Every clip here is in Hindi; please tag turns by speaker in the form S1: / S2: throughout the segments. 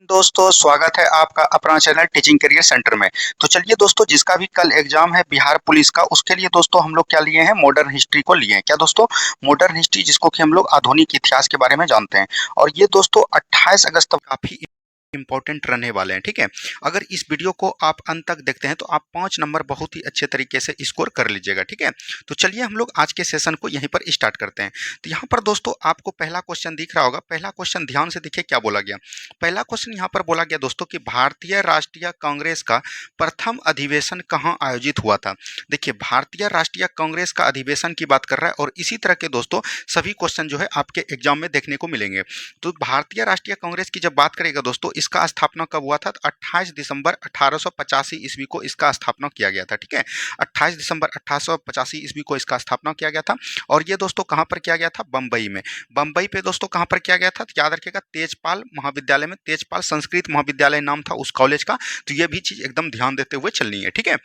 S1: दोस्तों स्वागत है आपका अपना चैनल टीचिंग करियर सेंटर में। तो चलिए दोस्तों, जिसका भी कल एग्जाम है बिहार पुलिस का, उसके लिए दोस्तों हम लोग क्या लिए हैं, मॉडर्न हिस्ट्री को लिए हैं। क्या दोस्तों, मॉडर्न हिस्ट्री जिसको कि हम लोग आधुनिक इतिहास के बारे में जानते हैं। और ये दोस्तों 28 अगस्त तक काफी इंपॉर्टेंट रहने वाले हैं। ठीक है, अगर इस वीडियो को आप अंत तक देखते हैं तो आप 5 नंबर बहुत ही अच्छे तरीके से स्कोर कर लीजिएगा। ठीक है, तो चलिए हम लोग आज के सेशन को यहीं पर स्टार्ट करते हैं। तो यहाँ पर दोस्तों आपको पहला क्वेश्चन दिख रहा होगा। पहला क्वेश्चन ध्यान से देखिए क्या बोला गया। पहला क्वेश्चन यहाँ पर बोला गया दोस्तों कि भारतीय राष्ट्रीय कांग्रेस का प्रथम अधिवेशन कहाँ आयोजित हुआ था। देखिए, भारतीय राष्ट्रीय कांग्रेस का अधिवेशन की बात कर रहा है और इसी तरह के दोस्तों सभी क्वेश्चन जो है आपके एग्जाम में देखने को मिलेंगे। तो भारतीय राष्ट्रीय कांग्रेस की जब बात करेगा दोस्तों, इसका स्थापना कब हुआ था? तो 28 दिसंबर 1885 ईस्वी को इसका स्थापना किया गया था। ठीक है, 28 दिसंबर 1885 ईस्वी को इसका स्थापना किया गया था। और ये दोस्तों कहाँ पर किया गया था? बम्बई में। बम्बई पे दोस्तों कहाँ पर किया गया था? तो याद रखिएगा, तेजपाल महाविद्यालय में, तेजपाल संस्कृत महाविद्यालय नाम था उस कॉलेज का। तो ये भी चीज एकदम ध्यान देते हुए चलनी है। ठीक है,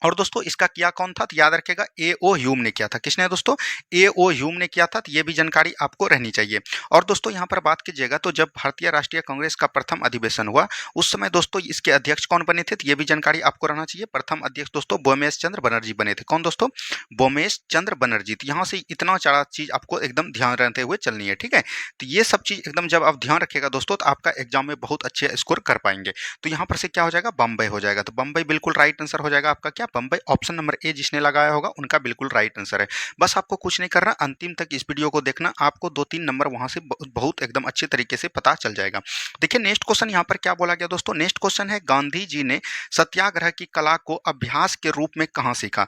S1: और दोस्तों इसका किया कौन था? तो याद रखिएगा, ए ओ ह्यूम ने किया था। किसने दोस्तों? ए ओ ह्यूम ने किया था। तो ये भी जानकारी आपको रहनी चाहिए। और दोस्तों यहाँ पर बात कीजिएगा तो जब भारतीय राष्ट्रीय कांग्रेस का प्रथम अधिवेशन हुआ उस समय दोस्तों इसके अध्यक्ष कौन बने थे? तो ये भी जानकारी आपको रहना चाहिए। प्रथम अध्यक्ष दोस्तों बोमेश चंद्र बनर्जी बने थे। कौन दोस्तों? बोमेश चंद्र बनर्जी। तो यहाँ से इतना सारा चीज आपको एकदम ध्यान रहते हुए चलनी है। ठीक है, तो ये सब चीज एकदम जब आप ध्यान रखिएगा दोस्तों तो आपका एग्जाम में बहुत अच्छे स्कोर कर पाएंगे। तो यहाँ पर से क्या हो जाएगा? बम्बई हो जाएगा। तो बम्बई बिल्कुल राइट आंसर हो जाएगा आपका। क्या? बम्बई। ऑप्शन नंबर ए जिसने लगाया होगा उनका बिल्कुल राइट आंसर है। बस आपको कुछ नहीं करना, अंतिम तक इस वीडियो को देखना, आपको 2-3 नंबर वहां से बहुत एकदम अच्छे तरीके से पता चल जाएगा। देखिए नेक्स्ट क्वेश्चन यहाँ पर क्या बोला गया दोस्तों। नेक्स्ट क्वेश्चन है, गांधी जी ने सत्याग्रह की कला को अभ्यास के रूप में कहाँ सीखा।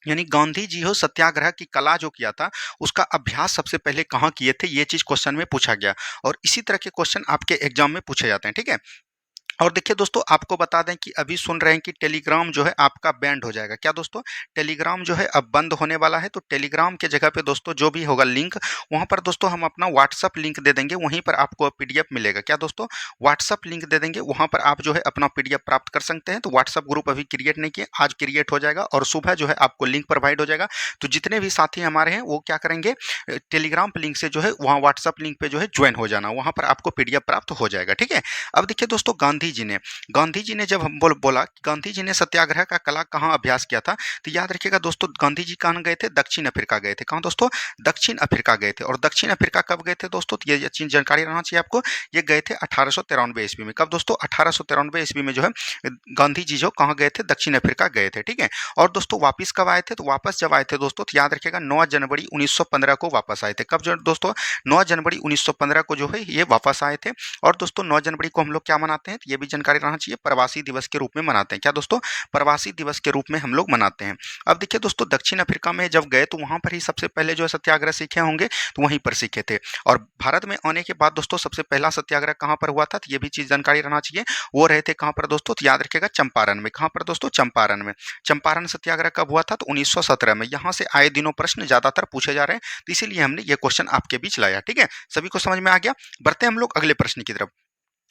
S1: यानी गांधी जी हो सत्याग्रह की कला जो किया था उसका अभ्यास सबसे पहले कहाँ किए थे, ये चीज क्वेश्चन में पूछा गया। और इसी तरह के क्वेश्चन आपके एग्जाम में पूछे जाते हैं। ठीक है, और देखिए दोस्तों आपको बता दें कि अभी सुन रहे हैं कि टेलीग्राम जो है आपका बैंड हो जाएगा। क्या दोस्तों? टेलीग्राम जो है अब बंद होने वाला है। तो टेलीग्राम के जगह पे दोस्तों जो भी होगा लिंक, वहां पर दोस्तों हम अपना व्हाट्सअप लिंक दे देंगे, वहीं पर आपको पीडीएफ मिलेगा। क्या दोस्तों? व्हाट्सअप लिंक दे देंगे, वहां पर आप जो है अपना पीडीएफ प्राप्त कर सकते हैं। तो व्हाट्सअप ग्रुप अभी क्रिएट नहीं किए, आज क्रिएट हो जाएगा और सुबह जो है आपको लिंक प्रोवाइड हो जाएगा। तो जितने भी साथी हमारे हैं वो क्या करेंगे, टेलीग्राम लिंक से जो है वहाँ व्हाट्सअप लिंक पे जो है ज्वाइन हो जाना, वहां पर आपको पीडीएफ प्राप्त हो जाएगा। ठीक है, अब देखिए दोस्तों गांधी जी ने जब हम बोला कि गांधी जी ने सत्याग्रह का कला कहाँ अभ्यास किया था, तो याद रखिएगा दोस्तों गांधी जी कहाँ गए थे? दक्षिण अफ्रीका गए थे। कहाँ दोस्तों? दक्षिण अफ्रीका गए थे। और दक्षिण अफ्रीका कब गए थे दोस्तों? तो ये चीज जानकारी रहना चाहिए आपको। ये गए थे 1893 ईस्वी में। कब दोस्तों? 1893 ईस्वी में जो है गांधी जी जो कहाँ गए थे? दक्षिण अफ्रीका गए थे। ठीक है, और दोस्तों वापिस कब आए थे? तो वापस जब आए थे दोस्तों तो याद रखिएगा 9 जनवरी 1915 को वापस आए थे। कब जो दोस्तों? 9 जनवरी 1915 को जो है ये वापस आए थे। और दोस्तों 9 जनवरी को हम लोग क्या मनाते हैं? तो ये भी जानकारी रहना चाहिए, प्रवासी दिवस के रूप में मनाते हैं। क्या दोस्तों? प्रवासी दिवस के रूप में हम लोग मनाते हैं। अब देखिए दोस्तों दक्षिण अफ्रीका में जब गए तो वहां पर ही सबसे पहले जो है सत्याग्रह सीखे होंगे, तो वहीं पर सीखे थे। और भारत में आने के बाद दोस्तों सबसे पहला सत्याग्रह कहाँ पर हुआ था? तो ये भी चीज जानकारी रहना चाहिए। वो रहे थे कहाँ पर दोस्तों? तो याद रखिएगा चंपारण में। कहाँ पर दोस्तों? चंपारण में। चंपारण सत्याग्रह कब हुआ था? तो 1917 में। यहाँ से आए दिनों प्रश्न ज्यादातर पूछे जा रहे हैं, तो इसीलिए हमने ये क्वेश्चन आपके बीच लाया। ठीक है, सभी को समझ में आ गया? बढ़ते हैं हम लोग अगले प्रश्न की तरफ।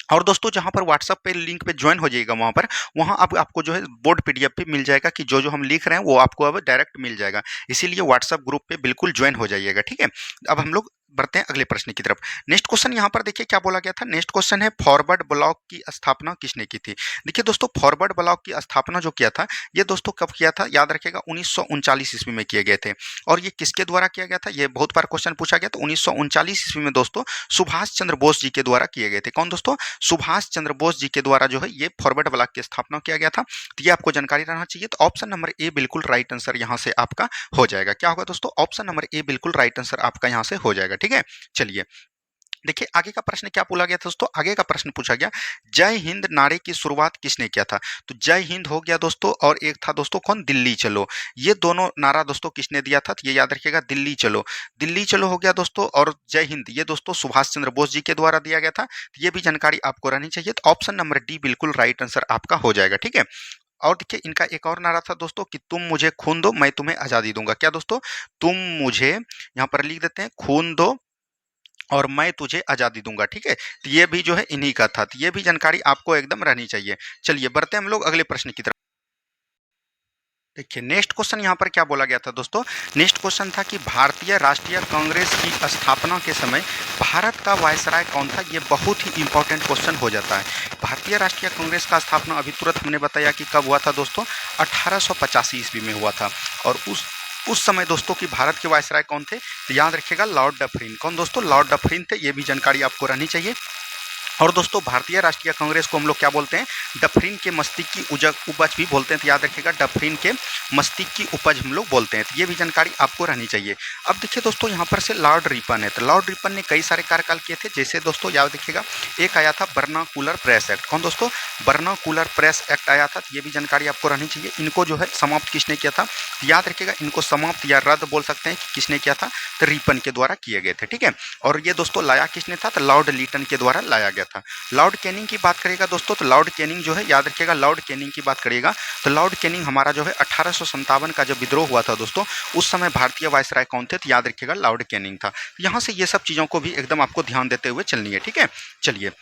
S1: और दोस्तों जहां पर व्हाट्सएप पे लिंक पे ज्वाइन हो जाइएगा वहां पर, वहां अब आपको जो है बोर्ड पीडीएफ पे मिल जाएगा कि जो जो हम लिख रहे हैं वो आपको अब डायरेक्ट मिल जाएगा। इसीलिए व्हाट्सएप ग्रुप पे बिल्कुल ज्वाइन हो जाइएगा। ठीक है, अब हम लोग बढ़ते हैं अगले प्रश्न की तरफ। नेक्स्ट क्वेश्चन यहाँ पर देखिए क्या बोला गया था। नेक्स्ट क्वेश्चन है, फॉरवर्ड ब्लॉक की स्थापना किसने की थी। देखिए दोस्तों फॉरवर्ड ब्लॉक की स्थापना जो किया था ये दोस्तों कब किया था? याद रखिएगा 1939 ईस्वी में किए गए थे। और ये किसके द्वारा किया गया था? ये बहुत बार क्वेश्चन पूछा गया। तो 1939 ईस्वी में दोस्तों सुभाष चंद्र बोस जी के द्वारा किए गए थे। कौन दोस्तों? सुभाष चंद्र बोस जी के द्वारा जो है ये फॉरवर्ड ब्लॉक की स्थापना किया गया था। तो ये आपको जानकारी रहना चाहिए। तो ऑप्शन नंबर ए बिल्कुल राइट आंसर यहाँ से आपका हो जाएगा। क्या होगा दोस्तों? ऑप्शन नंबर ए बिल्कुल राइट आंसर आपका यहाँ से हो जाएगा। ठीक है, चलिए देखिए आगे का प्रश्न क्या बोला गया था दोस्तों। आगे का प्रश्न पूछा गया, जय हिंद नारे की शुरुआत किसने किया था। तो जय हिंद हो गया दोस्तों, और एक था दोस्तों कौन? दिल्ली चलो। ये दोनों नारा दोस्तों किसने दिया था? तो ये याद रखिएगा, दिल्ली चलो। दिल्ली चलो हो गया दोस्तों, और जय हिंद ये दोस्तों सुभाष चंद्र बोस जी के द्वारा दिया गया था। तो ये भी जानकारी आपको रहनी चाहिए। तो ऑप्शन नंबर डी बिल्कुल राइट आंसर आपका हो जाएगा। ठीक है, और देखिए इनका एक और नारा था दोस्तों कि तुम मुझे खून दो मैं तुम्हें आजादी दूंगा। क्या दोस्तों? तुम मुझे, यहाँ पर लिख देते हैं, खून दो और मैं तुझे आजादी दूंगा। ठीक है, तो ये भी जो है इन्हीं का था। तो ये भी जानकारी आपको एकदम रहनी चाहिए। चलिए बढ़ते हैं हम लोग अगले प्रश्न की तरफ। देखिए नेक्स्ट क्वेश्चन यहाँ पर क्या बोला गया था दोस्तों। नेक्स्ट क्वेश्चन था कि भारतीय राष्ट्रीय कांग्रेस की स्थापना के समय भारत का वायसराय कौन था। ये बहुत ही इंपॉर्टेंट क्वेश्चन हो जाता है। भारतीय राष्ट्रीय कांग्रेस का स्थापना अभी तुरंत हमने बताया कि कब हुआ था दोस्तों, 1885 ईस्वी में हुआ था। और उस समय दोस्तों की भारत के वायसराय कौन थे, तो याद रखिएगा लॉर्ड डफरिन। कौन दोस्तों, लॉर्ड डफरिन थे। ये भी जानकारी आपको रहनी चाहिए। और दोस्तों भारतीय राष्ट्रीय कांग्रेस को हम लोग क्या बोलते हैं, डफरिन के मस्तिष्क की उपज भी बोलते हैं। तो याद रखिएगा डफरिन के मस्तिष्क की उपज हम लोग बोलते हैं। तो ये भी जानकारी आपको रहनी चाहिए। अब देखिए दोस्तों यहाँ पर से लॉर्ड रिपन है। तो लॉर्ड रिपन ने कई सारे कार्यकाल किए थे। जैसे दोस्तों याद रखिएगा एक आया था बर्नाकुलर प्रेस एक्ट। कौन दोस्तों, बर्नाकुलर प्रेस एक्ट आया था। ये भी जानकारी आपको रहनी चाहिए। इनको जो है समाप्त किसने किया था, तो याद रखिएगा इनको समाप्त या रद्द बोल सकते हैं कि किसने किया था, तो रिपन के द्वारा किए गए थे। ठीक है। और ये दोस्तों लाया किसने था, तो लॉर्ड लीटन के द्वारा लाया गया था। लॉर्ड कैनिंग की बात करेगा दोस्तों, तो लॉर्ड कैनिंग जो है याद रखिएगा, लॉर्ड कैनिंग की बात करिएगा तो लॉर्ड कैनिंग हमारा जो है 1857 का जब विद्रोह हुआ था दोस्तों, उस समय भारतीय वायसराय कौन थे, तो याद रखिएगा लॉर्ड कैनिंग था। यहाँ से ये सब चीज़ों को भी एकदम आपको ध्यान देते हुए चलनी है। ठीक है, चलिए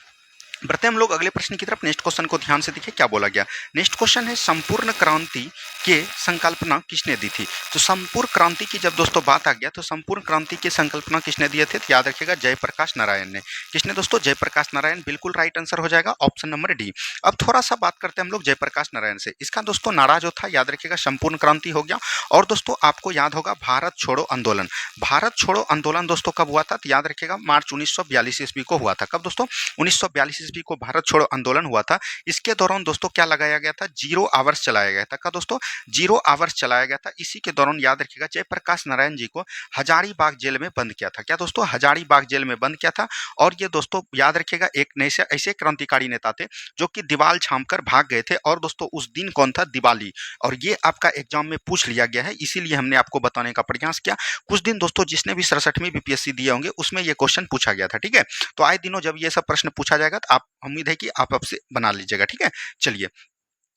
S1: बढ़ते हम लोग अगले प्रश्न की तरफ। नेक्स्ट क्वेश्चन को ध्यान से देखिए क्या बोला गया। नेक्स्ट क्वेश्चन है संपूर्ण क्रांति के संकल्पना किसने दी थी। तो संपूर्ण क्रांति की जब दोस्तों बात आ गया तो संपूर्ण क्रांति की संकल्पना किसने दिए थे, तो याद रखिएगा जयप्रकाश नारायण ने। किसने दोस्तों, जयप्रकाश नारायण। बिल्कुल राइट आंसर हो जाएगा ऑप्शन नंबर डी। अब थोड़ा सा बात करते हैं हम लोग जयप्रकाश नारायण से। इसका दोस्तों नारा जो था याद रखिएगा संपूर्ण क्रांति हो गया। और दोस्तों आपको याद होगा भारत छोड़ो आंदोलन। भारत छोड़ो आंदोलन दोस्तों कब हुआ था, तो याद रखिएगा मार्च 1942 ईस्वी को हुआ था। कब दोस्तों, 1942 ईस्वी को भारत छोड़ो आंदोलन हुआ था। इसके दौरान दोस्तों क्या लगाया गया था, 0 आवर्स चलाया गया था। क्या दोस्तों, 0 आवर्स चलाया गया था। इसी के दौरान याद रखिएगा जयप्रकाश नारायण जी को हजारीबाग जेल में बंद किया था। क्या दोस्तों, हजारीबाग जेल में बंद किया था। और ये दोस्तों याद रखिएगा एक ऐसे क्रांतिकारी नेता थे जो कि दीवाल छामकर भाग गए थे। और दोस्तों उस दिन कौन था, दिवाली। और ये आपका एग्जाम में पूछ लिया गया है, इसीलिए हमने आपको बताने का प्रयास किया। कुछ दिन दोस्तों जिसने भी 67वीं बीपीएससी दिए होंगे उसमें ये क्वेश्चन पूछा गया था। ठीक है, तो आए दिनों जब ये सब प्रश्न पूछा जाएगा तो आप उम्मीद है कि आप अब से बना लीजिएगा। ठीक है, चलिए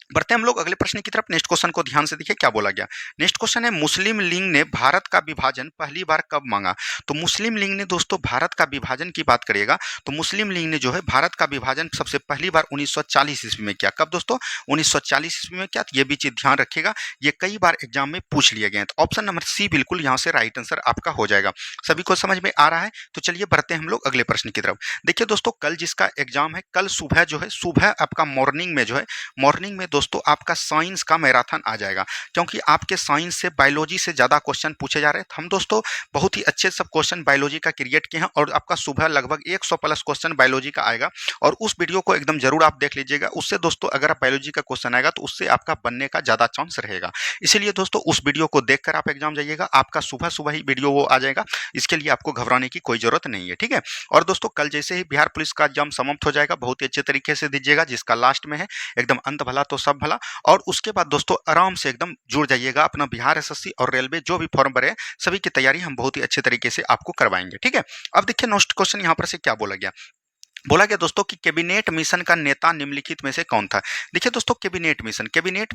S1: बढ़ते हैं हम लोग अगले प्रश्न की तरफ। नेक्स्ट क्वेश्चन को ध्यान से देखिए क्या बोला गया। नेक्स्ट क्वेश्चन है मुस्लिम लीग ने भारत का विभाजन पहली बार कब मांगा। तो मुस्लिम लीग ने दोस्तों भारत का विभाजन की बात करिएगा तो मुस्लिम लीग ने जो है भारत का विभाजन सबसे पहली बार 1940 ईस्वी में किया। कब दोस्तों, 1940 ईस्वी में किया। तो ये भी चीज ध्यान रखिएगा, ये कई बार एग्जाम में पूछ लिए गए हैं। तो ऑप्शन नंबर सी बिल्कुल यहाँ से राइट आंसर आपका हो जाएगा। सभी को समझ में आ रहा है। तो चलिए बढ़ते हैं हम लोग अगले प्रश्न की तरफ। देखिए दोस्तों कल जिसका एग्जाम है, कल सुबह जो है, सुबह आपका मॉर्निंग में जो है, मॉर्निंग में दोस्तों आपका साइंस का मैराथन आ जाएगा। क्योंकि आपके साइंस से बायोलॉजी से ज़्यादा क्वेश्चन पूछे जा रहे हैं। हम दोस्तों बहुत ही अच्छे सब क्वेश्चन बायोलॉजी का क्रिएट किए हैं और आपका सुबह लगभग 100 प्लस क्वेश्चन बायोलॉजी का आएगा। और उस वीडियो को एकदम जरूर आप देख लीजिएगा। उससे दोस्तों अगर आप बायोलॉजी का क्वेश्चन आएगा तो उससे आपका बनने का ज़्यादा चांस रहेगा। इसीलिए दोस्तों उस वीडियो को देखकर आप एग्जाम जाइएगा। आपका सुबह सुबह ही वीडियो वो आ जाएगा। इसके लिए आपको घबराने की कोई जरूरत नहीं है। ठीक है, और दोस्तों कल जैसे ही बिहार पुलिस का एग्जाम समाप्त हो जाएगा, बहुत ही अच्छे तरीके से दीजिएगा। जिसका लास्ट में है एकदम अंत भला तो सब भला। और उसके बाद दोस्तों आराम से एकदम जुड़ जाइएगा अपना बिहार एसएससी और रेलवे जो भी फॉर्म भरे सभी की तैयारी हम बहुत ही अच्छे तरीके से आपको करवाएंगे। ठीक है, अब देखिए नेक्स्ट क्वेश्चन यहाँ पर से क्या बोला गया। बोला गया दोस्तों कि कैबिनेट मिशन का नेता निम्नलिखित में से कौन था। देखिए दोस्तों कैबिनेट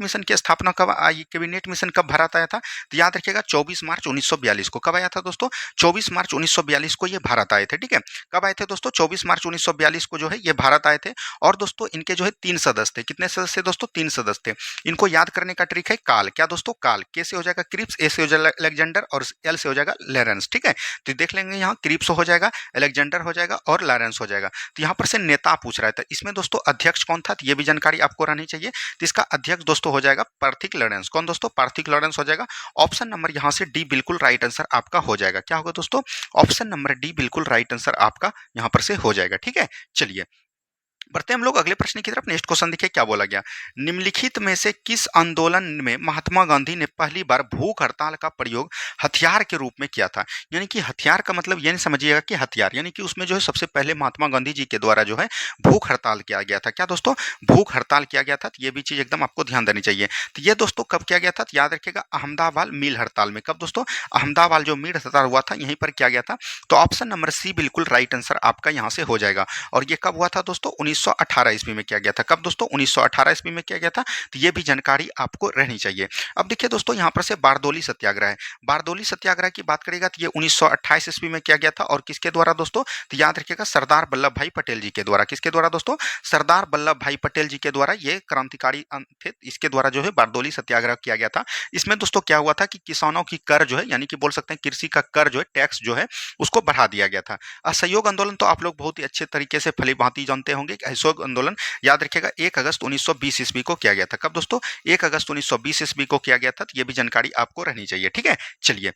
S1: मिशन की स्थापना कब आई, कैबिनेट मिशन कब भारत आया था, तो याद रखिएगा 24 मार्च 1942 को। कब आया था दोस्तों, 24 मार्च 1942 को ये भारत आए थे। ठीक है, कब आए थे दोस्तों, 24 मार्च 1942 को जो है ये भारत आए थे। और दोस्तों इनके जो है 3 सदस्य थे। कितने सदस्य दोस्तों, 3 सदस्य थे। इनको याद करने का ट्रिक है काल। क्या दोस्तों, काल। के से हो जाएगा क्रिप्स, ए से हो जाएगा अलेक्जेंडर और एल से हो जाएगा लॉरेंस। ठीक है, तो देख लेंगे यहाँ क्रिप्स हो जाएगा, अलेक्जेंडर हो जाएगा और लॉरेंस हो जाएगा। यहाँ पर से नेता पूछ रहा था। इसमें दोस्तों अध्यक्ष कौन था, तो ये भी जानकारी आपको रहनी चाहिए। तो इसका अध्यक्ष दोस्तों हो जाएगा पार्थिक लॉरेंस। कौन दोस्तों, पार्थिक लॉरेंस हो जाएगा। ऑप्शन नंबर यहाँ से डी बिल्कुल राइट आंसर आपका हो जाएगा। क्या होगा दोस्तों, ऑप्शन नंबर डी बिल्कुल राइट आंसर आपका यहाँ पर से हो जाएगा। ठीक है, चलिए बढ़ते हम लोग अगले प्रश्न की तरफ। नेक्स्ट क्वेश्चन देखिए क्या बोला गया। निम्नलिखित में से किस आंदोलन में महात्मा गांधी ने पहली बार भूख हड़ताल का प्रयोग हथियार के रूप में किया था। यानी कि हथियार का मतलब ये नहीं समझिएगा कि हथियार, यानी कि उसमें जो है सबसे पहले महात्मा गांधी जी के द्वारा जो है भूख हड़ताल किया गया था। क्या दोस्तों, भूख हड़ताल किया गया था। तो ये भी चीज एकदम आपको ध्यान देनी चाहिए। तो ये दोस्तों कब किया गया था, तो याद रखिएगा अहमदाबाद मिल हड़ताल में। कब दोस्तों, अहमदाबाद जो मिल हड़ताल हुआ था यहीं पर किया गया था। तो ऑप्शन नंबर सी बिल्कुल राइट आंसर आपका यहाँ से हो जाएगा। और ये कब हुआ था दोस्तों, 1918 ईस्वी में किया गया था। कब दोस्तों? 1918 ईस्वी में किया गया था। तो ये भी जानकारी आपको रहनी चाहिए। अब देखिए दोस्तों, यहाँ पर से बारदोली सत्याग्रह है। बारदोली सत्याग्रह की बात करेगा तो ये 1928 ईस्वी में किया गया था और किसके द्वारा दोस्तों? तो याद रखिएगा, सरदार वल्लभ भाई पटेल जी के द्वारा। किसके द्वारा दोस्तों? सरदार वल्लभ भाई पटेल जी के द्वारा ये क्रांतिकारी थे। इसके द्वारा जो है बारदोली सत्याग्रह किया गया था। इसमें दोस्तों क्या हुआ था कि किसानों की कर जो है, यानी कि बोल सकते हैं कृषि का कर जो है, टैक्स जो है, उसको बढ़ा दिया गया था। असहयोग आंदोलन तो आप लोग बहुत ही अच्छे तरीके से भली भांति जानते होंगे कि असहयोग आंदोलन याद रखिएगा 1 अगस्त 1920 ईस्वी को किया गया था। कब दोस्तों? 1 अगस्त 1920 ईस्वी को किया गया था। तो ये भी जानकारी आपको रहनी चाहिए। ठीक है, चलिए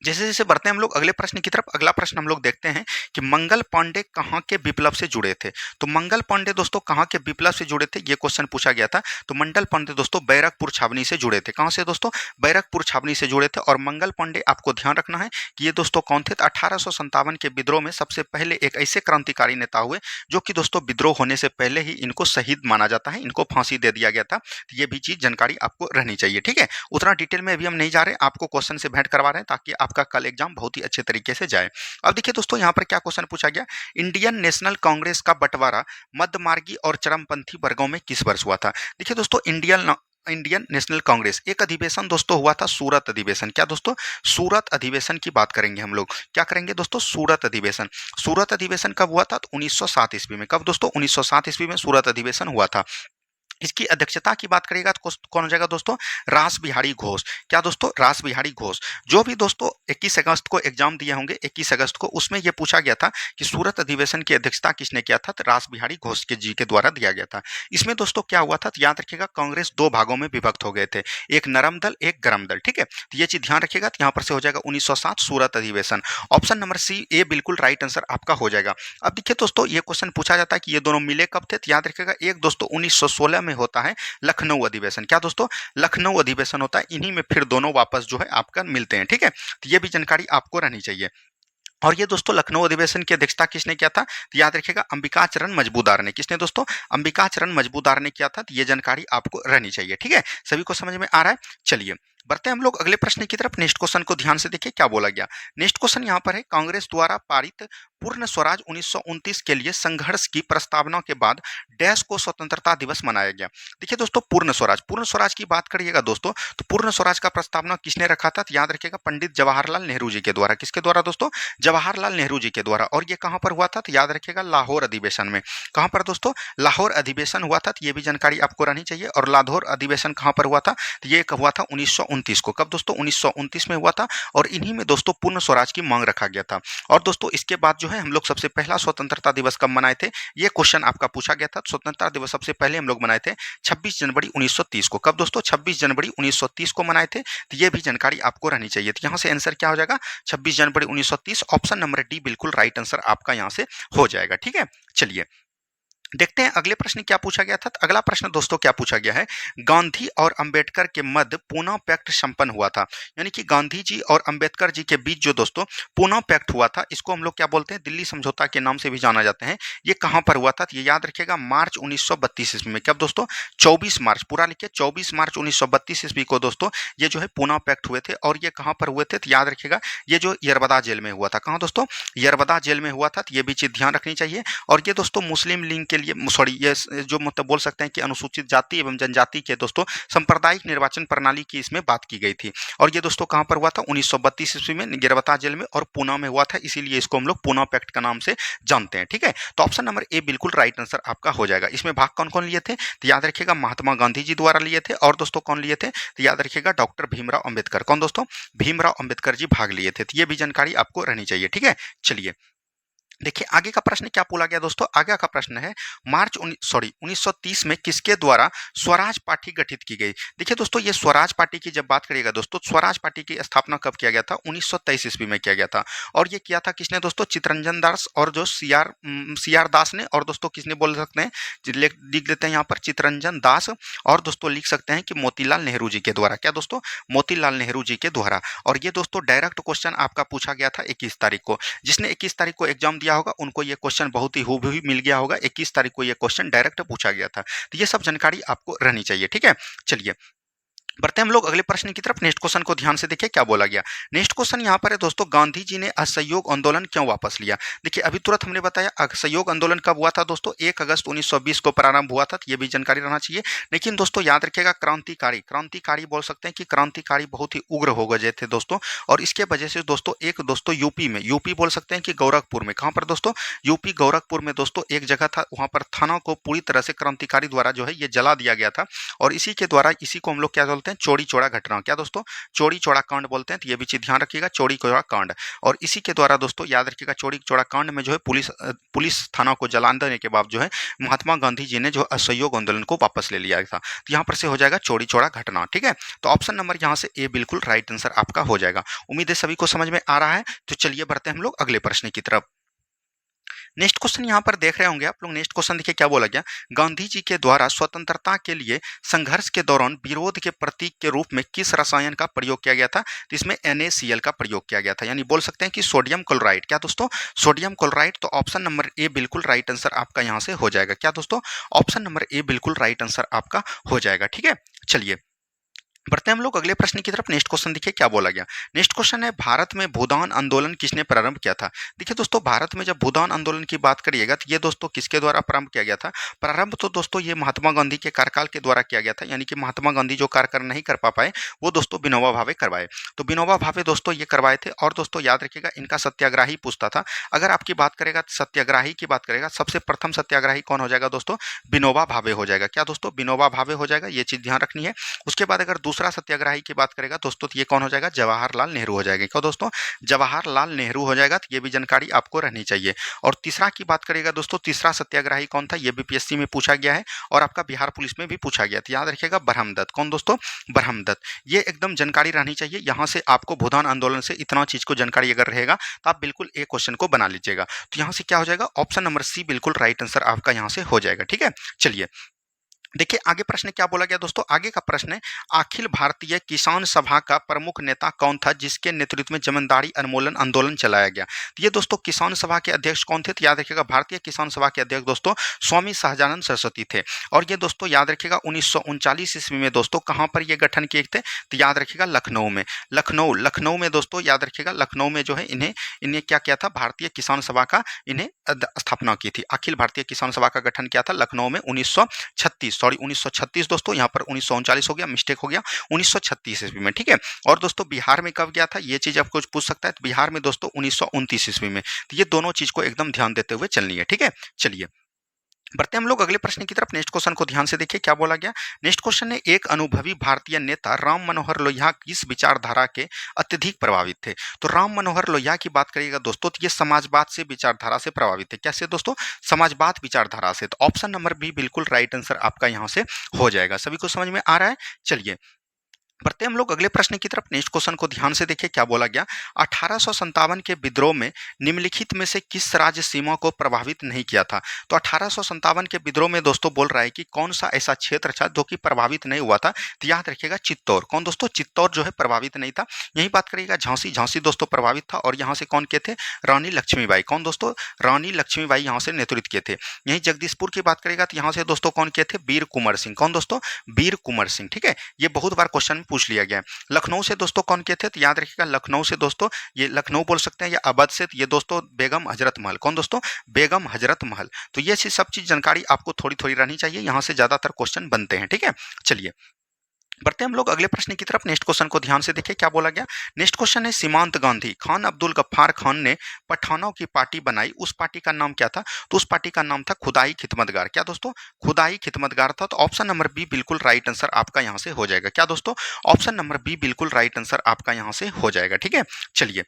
S1: जैसे जैसे बढ़ते हैं हम लोग अगले प्रश्न की तरफ। अगला प्रश्न हम लोग देखते हैं कि मंगल पांडे कहाँ के विप्लव से जुड़े थे। तो मंगल पांडे दोस्तों कहाँ के विप्लव से जुड़े थे, ये क्वेश्चन पूछा गया था। तो मंगल पांडे दोस्तों बैरकपुर छावनी से जुड़े थे। कहाँ से दोस्तों? बैरकपुर छावनी से जुड़े थे। और मंगल पांडे आपको ध्यान रखना है कि ये दोस्तों कौन थे? 1857 के विद्रोह में सबसे पहले एक ऐसे क्रांतिकारी नेता हुए जो कि दोस्तों विद्रोह होने से पहले ही इनको शहीद माना जाता है, इनको फांसी दे दिया गया था। तो ये भी चीज जानकारी आपको रहनी चाहिए। ठीक है, उतना डिटेल में अभी हम नहीं जा रहे, आपको क्वेश्चन से भेंट करवा रहे हैं ताकि आपका कल एग्जाम बहुत ही अच्छे तरीके से जाए। अब देखिए दोस्तों, यहाँ पर क्या क्वेश्चन पूछा गया, इंडियन नेशनल कांग्रेस का बंटवारा मध्यमार्गी और चरमपंथी वर्गों में किस वर्ष हुआ था? देखिए दोस्तों, इंडियन नेशनल कांग्रेस एक अधिवेशन दोस्तों हुआ था, सूरत अधिवेशन। क्या दोस्तों? सूरत अधिवेशन की बात करेंगे हम लोग। क्या करेंगे दोस्तों? सूरत अधिवेशन। सूरत अधिवेशन कब हुआ था? तो 1907 ईस्वी में। कब दोस्तों? 1907 ईस्वी में सूरत अधिवेशन हुआ था। इसकी अध्यक्षता की बात करिएगा तो कौन हो जाएगा दोस्तों? रास बिहारी घोष। क्या दोस्तों? रास बिहारी घोष। जो भी दोस्तों 21 अगस्त को एग्जाम दिए होंगे, 21 अगस्त को, उसमें यह पूछा गया था कि सूरत अधिवेशन की अध्यक्षता किसने किया था? तो रास बिहारी घोष के जी के द्वारा दिया गया था। इसमें दोस्तों क्या हुआ था? तो याद रखिएगा, कांग्रेस 2 भागों में विभक्त हो गए थे, एक नरम दल, एक गरम दल। ठीक है, तो ये चीज ध्यान रखिएगा। तो यहाँ पर से हो जाएगा 1907 सूरत अधिवेशन। ऑप्शन नंबर सी ए बिल्कुल राइट आंसर आपका हो जाएगा। अब देखिए दोस्तों, ये क्वेश्चन पूछा जाता है कि ये दोनों मिले कब थे। तो याद रखिएगा, एक दोस्तों 1916 में होता है लखनऊ अधिवेशन। क्या दोस्तों? लखनऊ अधिवेशन होता है, इन्हीं में फिर दोनों वापस जो है आपका मिलते हैं। ठीक है, तो ये भी जानकारी आपको रहनी चाहिए। और ये दोस्तों लखनऊ अधिवेशन की अध्यक्षता किसने किया था? तो याद रखिएगा, अंबिकाचरण मजबूदार ने। किसने दोस्तों? अंबिकाचरण मजबूदार ने किया था। तो ये जानकारी आपको रहनी चाहिए। ठीक है, सभी को समझ में आ रहा है? चलिए बढ़ते हैं हम लोग अगले प्रश्न की तरफ। नेक्स्ट क्वेश्चन को ध्यान से देखिए क्या बोला गया। नेक्स्ट क्वेश्चन यहाँ पर है, कांग्रेस द्वारा पारित पूर्ण स्वराज 1929 के लिए संघर्ष की प्रस्तावना के बाद डैश को स्वतंत्रता दिवस मनाया गया। देखिए दोस्तों, पूर्ण स्वराज की बात करिएगा दोस्तों, तो पूर्ण स्वराज का प्रस्तावना किसने रखा था? तो याद रखिएगा, पंडित जवाहरलाल नेहरू जी के द्वारा। किसके द्वारा दोस्तों? जवाहरलाल नेहरू जी के द्वारा। और ये कहां पर हुआ था? तो याद रखिएगा, लाहौर अधिवेशन में। कहां पर दोस्तों? लाहौर अधिवेशन हुआ था। तो ये भी जानकारी आपको रहनी चाहिए। और लाहौर अधिवेशन कहां पर हुआ था? तो ये हुआ था 1929 को। कब दोस्तों? 1929 में हुआ था। और इन्हीं में दोस्तों पूर्ण स्वराज की मांग रखा गया था। और दोस्तों इसके बाद जो है हम लोग सबसे पहला स्वतंत्रता दिवस कब मनाए थे, ये क्वेश्चन आपका पूछा गया था। स्वतंत्रता दिवस सबसे पहले हम लोग मनाए थे 26 जनवरी 1930 को। कब दोस्तों? 26 जनवरी 1930 को मनाए थे। तो ये भी जानकारी आपको रहनी चाहिए। तो यहाँ से आंसर क्या हो जाएगा? 26 जनवरी 1930। ऑप्शन नंबर डी बिल्कुल राइट आंसर आपका यहाँ से हो जाएगा। ठीक है, चलिए देखते हैं अगले प्रश्न क्या पूछा गया था। तो अगला प्रश्न दोस्तों क्या पूछा गया है, गांधी और अंबेडकर के मध्य पूना पैक्ट संपन्न हुआ था। यानी कि गांधी जी और अंबेडकर जी के बीच जो दोस्तों पूना पैक्ट हुआ था, इसको हम लोग क्या बोलते हैं? दिल्ली समझौता के नाम से भी जाना जाते हैं। ये कहां पर हुआ था? तो ये याद रखिएगा, मार्च 1932 ईस्वी में। कब दोस्तों? 24 मार्च, पूरा लिखिए, 24 मार्च 1932 ईस्वी को दोस्तों ये जो है पूना पैक्ट हुए थे। और ये कहां पर हुए थे? तो याद रखिएगा, ये जो यरबदा जेल में हुआ था। कहां दोस्तों? यरबदा जेल में हुआ था। तो ये भी चीज ध्यान रखनी चाहिए। और ये दोस्तों मुस्लिम लीग के लिए, सॉरी, ये जो मतलब बोल सकते हैं कि अनुसूचित जाति एवं जनजाति के दोस्तों सांप्रदायिक निर्वाचन प्रणाली की इसमें बात की गई थी। और ये दोस्तों कहां पर हुआ था? 1932 ईस्वी में गिरवता जेल में और पूना में हुआ था। इसीलिए इसको हम लोग पूना पैक्ट का नाम से जानते हैं। ठीक है, तो ऑप्शन नंबर ए बिल्कुल राइट आंसर आपका हो जाएगा। इसमें भाग कौन कौन लिए थे? तो याद रखिएगा, महात्मा गांधी जी द्वारा लिए थे। और दोस्तों कौन लिए थे? तो याद रखिएगा, डॉक्टर भीमराव अंबेडकर। कौन दोस्तों? भीमराव अंबेडकर जी भाग लिए थे। तो ये भी जानकारी आपको रहनी चाहिए। ठीक है, चलिए देखिए आगे का प्रश्न क्या बोला गया दोस्तों। आगे का प्रश्न है, मार्च 1930 में किसके द्वारा स्वराज पार्टी गठित की गई। देखिए दोस्तों, ये स्वराज पार्टी की जब बात करिएगा दोस्तों, स्वराज पार्टी की स्थापना कब किया गया था? 1923 ईस्वी में किया गया था। और ये किया था किसने दोस्तों? चितरंजन दास और जो सीआर दास ने। और दोस्तों किसने बोल सकते हैं, लिख देते हैं यहाँ पर, चितरंजन दास। और दोस्तों लिख सकते हैं कि मोतीलाल नेहरू जी के द्वारा। क्या दोस्तों? मोतीलाल नेहरू जी के द्वारा। और ये दोस्तों डायरेक्ट क्वेश्चन आपका पूछा गया था 21 तारीख को। जिसने 21 तारीख को एग्जाम दिया होगा उनको ये क्वेश्चन बहुत ही हूबहू मिल गया होगा। 21 तारीख को ये क्वेश्चन डायरेक्ट पूछा गया था। तो ये सब जानकारी आपको रहनी चाहिए। ठीक है, चलिए बढ़ते हैं हम लोग अगले प्रश्न की तरफ। नेक्स्ट क्वेश्चन को ध्यान से देखिए क्या बोला गया। नेक्स्ट क्वेश्चन यहाँ पर है दोस्तों, गांधी जी ने असहयोग आंदोलन क्यों वापस लिया। देखिए अभी तुरंत हमने बताया असहयोग आंदोलन कब हुआ था दोस्तों, 1 अगस्त 1920 को प्रारंभ हुआ था, तो ये भी जानकारी रहना चाहिए। लेकिन दोस्तों याद रखिएगा, क्रांतिकारी क्रांतिकारी बोल सकते हैं कि क्रांतिकारी बहुत ही उग्र हो गए थे दोस्तों। और इसके वजह से दोस्तों एक दोस्तों यूपी में, यूपी बोल सकते हैं कि गोरखपुर में, कहाँ पर दोस्तों, यूपी गोरखपुर में दोस्तों एक जगह था, वहां पर थाना को पूरी तरह से क्रांतिकारी द्वारा जो है ये जला दिया गया था। और इसी के द्वारा, इसी को हम लोग क्या बोलते हैं, चौड़ी चौड़ा घटना, क्या दोस्तों, चौड़ी चौड़ा कांड बोलते हैं। तो ये भी चीज ध्यान रखिएगा, चौड़ी चौड़ा कांड। और इसी के द्वारा दोस्तों याद रखिएगा, चौड़ी चौड़ा कांड में जो है पुलिस थाना को जलान देने के बाद जो है महात्मा गांधी जी ने जो असहयोग आंदोलन को वापस ले लिया था। तो यहाँ पर से हो जाएगा चौड़ी चौड़ा घटना, ठीक है। तो ऑप्शन नंबर यहाँ से ए बिल्कुल राइट आंसर आपका हो जाएगा। उम्मीद है सभी को समझ में आ रहा है। तो चलिए बढ़ते हैं हम लोग अगले प्रश्न की तरफ। नेक्स्ट क्वेश्चन यहाँ पर देख रहे होंगे आप लोग। नेक्स्ट क्वेश्चन देखिए क्या बोला गया। गांधी जी के द्वारा स्वतंत्रता के लिए संघर्ष के दौरान विरोध के प्रतीक के रूप में किस रसायन का प्रयोग किया गया था। तो इसमें NaCl का प्रयोग किया गया था, यानी बोल सकते हैं कि सोडियम क्लोराइड। क्या दोस्तों, सोडियम क्लोराइड। तो ऑप्शन नंबर ए बिल्कुल राइट आंसर आपका यहाँ से हो जाएगा। क्या दोस्तों, ऑप्शन नंबर ए बिल्कुल राइट आंसर आपका हो जाएगा, ठीक है। चलिए बढ़ते हैं हम लोग अगले प्रश्न की तरफ। नेक्स्ट क्वेश्चन देखिए क्या बोला गया। नेक्स्ट क्वेश्चन है, भारत में भूदान आंदोलन किसने प्रारंभ किया था। देखिए दोस्तों, भारत में जब भूदान आंदोलन की बात करिएगा तो ये दोस्तों किसके द्वारा प्रारंभ किया गया था। प्रारंभ तो दोस्तों ये महात्मा गांधी के कार्यकाल के द्वारा किया गया था, यानी कि महात्मा गांधी जो कार्य नहीं कर पाए वो दोस्तों विनोबा भावे करवाए। तो विनोबा भावे दोस्तों ये करवाए थे। और दोस्तों याद रखिएगा, इनका सत्याग्रही पूछता था। अगर आपकी बात करेगा सत्याग्रही की बात करेगा, सबसे प्रथम सत्याग्रही कौन हो जाएगा दोस्तों, विनोबा भावे हो जाएगा। क्या दोस्तों, विनोबा भावे हो जाएगा, ये चीज ध्यान रखनी है। उसके बाद अगर दूसरा सत्याग्रही की बात करेगा दोस्तों, तो ये कौन हो जाएगा, जवाहरलाल नेहरू हो जाएगा। क्यों दोस्तों, जवाहरलाल नेहरू हो जाएगा। तो ये भी जानकारी आपको रहनी चाहिए। और तीसरा की बात करेगा दोस्तों, तीसरा सत्याग्रही कौन था, ये बीपीएससी में पूछा गया है और आपका बिहार पुलिस में भी पूछा गया। तो याद रखिएगा, ब्रह्मदत्त। कौन दोस्तों, ब्रह्मदत्त। ये एकदम जानकारी रहनी चाहिए। यहाँ से आपको भूदान आंदोलन से इतना चीज को जानकारी अगर रहेगा तो आप बिल्कुल एक क्वेश्चन को बना लीजिएगा। तो यहाँ से क्या हो जाएगा, ऑप्शन नंबर सी बिल्कुल राइट आंसर आपका यहाँ से हो जाएगा, ठीक है। चलिए देखिए आगे प्रश्न क्या बोला गया दोस्तों। आगे का प्रश्न है, अखिल भारतीय किसान सभा का प्रमुख नेता कौन था जिसके नेतृत्व में जमींदारी उन्मूलन आंदोलन चलाया गया। तो ये दोस्तों किसान सभा के अध्यक्ष कौन थे। तो याद रखिएगा, भारतीय किसान सभा के अध्यक्ष दोस्तों स्वामी सहजानंद सरस्वती थे। और ये दोस्तों याद रखिएगा 1939 ईस्वी में दोस्तों कहाँ पर ये गठन किए थे। तो याद रखिएगा लखनऊ में। लखनऊ में दोस्तों याद रखिएगा, लखनऊ में जो है इन्हें क्या किया था, भारतीय किसान सभा का इन्हें स्थापना की थी। अखिल भारतीय किसान सभा का गठन किया था लखनऊ में 1936 दोस्तों, यहाँ पर 1939 हो गया, मिस्टेक हो गया, 1936 ईस्वी में, ठीक है। और दोस्तों बिहार में कब गया था, ये चीज आपको पूछ सकता है। तो बिहार में दोस्तों 1929 ईस्वी में। तो ये दोनों चीज को एकदम ध्यान देते हुए चलनी है, ठीक है। चलिए बढ़ते हम लोग अगले प्रश्न की तरफ। नेक्स्ट क्वेश्चन को ध्यान से देखिए क्या बोला गया। नेक्स्ट क्वेश्चन है, एक अनुभवी भारतीय नेता राम मनोहर लोहिया किस विचारधारा के अत्यधिक प्रभावित थे। तो राम मनोहर लोहिया की बात करिएगा दोस्तों, तो ये समाजवाद से विचारधारा से प्रभावित थे। कैसे दोस्तों, समाजवाद विचारधारा से। तो ऑप्शन नंबर बी बिल्कुल राइट आंसर आपका यहाँ से हो जाएगा। सभी को समझ में आ रहा है। चलिए बढ़ते हम लोग अगले प्रश्न की तरफ। नेक्स्ट क्वेश्चन को ध्यान से देखिए क्या बोला गया। 1857 के विद्रोह में निम्नलिखित में से किस राज्य सीमा को प्रभावित नहीं किया था। तो 1857 के विद्रोह में दोस्तों बोल रहा है कि कौन सा ऐसा क्षेत्र था जो कि प्रभावित नहीं हुआ था। तो याद रखिएगा चित्तौर। कौन दोस्तों, चित्तौर जो है प्रभावित नहीं था। यही बात करिएगा झांसी, झांसी दोस्तों प्रभावित था। और यहाँ से कौन के थे, रानी लक्ष्मीबाई। कौन दोस्तों, रानी लक्ष्मीबाई यहाँ से नेतृत्व किए थे। यही जगदीशपुर की बात करेगा तो यहाँ से दोस्तों कौन के थे, वीर कुंवर सिंह। कौन दोस्तों, वीर कुंवर सिंह, ठीक है। ये बहुत बार क्वेश्चन पूछ लिया गया है। लखनऊ से दोस्तों कौन के थे, तो याद रखिएगा लखनऊ से दोस्तों, ये लखनऊ बोल सकते हैं या अवध से, ये दोस्तों बेगम हजरत महल। कौन दोस्तों, बेगम हजरत महल। तो ये सब चीज जानकारी आपको थोड़ी थोड़ी रहनी चाहिए, यहाँ से ज्यादातर क्वेश्चन बनते हैं, ठीक है। चलिए बढ़ते हम लोग अगले प्रश्न की तरफ। नेक्स्ट क्वेश्चन को ध्यान से देखिए क्या बोला गया। नेक्स्ट क्वेश्चन है, सीमांत गांधी खान अब्दुल गफ्फार खान ने पठानों की पार्टी बनाई, उस पार्टी का नाम क्या था। तो उस पार्टी का नाम था खुदाई खिदमतगार। क्या दोस्तों, खुदाई खिदमतगार था। तो ऑप्शन नंबर बी बिल्कुल राइट आंसर आपका यहाँ से हो जाएगा। क्या दोस्तों, ऑप्शन नंबर बी बिल्कुल राइट आंसर आपका यहाँ से हो जाएगा, ठीक है। चलिए